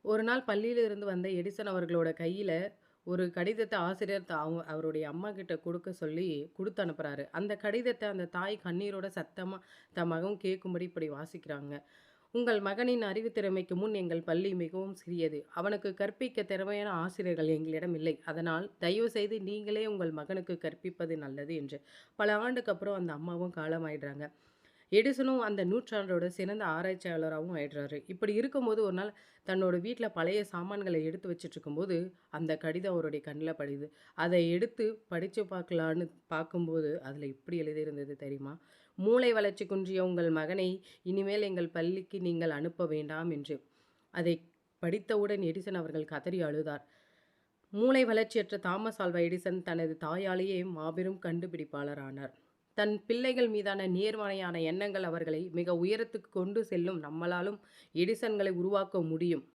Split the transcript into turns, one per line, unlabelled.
ஒரு நாள் பள்ளியிலிருந்து வந்த எடிசன் அவர்களோட கையில ஒரு கடிதத்த ஆசிரியர் அவருடைய அம்மா கிட்ட குடுக்க சொல்லி குடுத்து அனுப்புறாரு. அந்த கடிதத்த அந்த தாய் கண்ணீரோட சத்தமா தன் மகன் கேட்கும்படி இப்படி வாசிக்கிறாங்க. "உங்கள் மகனின் அறிவுத் திறமைக்கு முன் எங்கள் பள்ளி மிகவும் சிறியது. அவனுக்கு கற்பிக்க திறமையான ஆசிரியர்கள் எங்களிடம் இல்லை. அதனால் தயவு செய்து நீங்களே உங்கள் மகனுக்கு கற்பிப்பது நல்லது" என்று. பல ஆண்டுக்கு அப்புறம் அந்த அம்மாவும் காலமாயிடுறாங்க. எடிசனும் அந்த நூற்றாண்டோட சிறந்த ஆராய்ச்சியாளராவும் ஆயிடுறாரு. இப்படி இருக்கும்போது ஒரு நாள் தன்னோட வீட்ல பழைய சாமான்கள எடுத்து வச்சுட்ருக்கும்போது, அந்த கடிதம் அவருடைய கண்ல படுது. அத எடுத்து படிச்சு பார்க்கலான்னு பார்க்கும்போது, அதில இப்படி எழுதியிருந்தது தெரியுமா? "மூளை வளர்ச்சி குன்றிய உங்கள் மகனை இனிமேல் எங்கள் பள்ளிக்கு நீங்கள் அனுப்ப வேண்டாம்" என்று. அதை படித்தவுடன் எடிசன் அவர்கள் கதறி அழுதார். மூளை வளர்ச்சியற்ற தாமஸ் ஆல்வா எடிசன் தனது தாயாலேயே மாபெரும் கண்டுபிடிப்பாளர் ஆனார். தன் பிள்ளைகள் மீதான நேர்மறையான எண்ணங்கள் அவர்களை மிக உயரத்துக்கு கொண்டு செல்லும். நம்மளாலும் எடிசன்களை உருவாக்க முடியும்.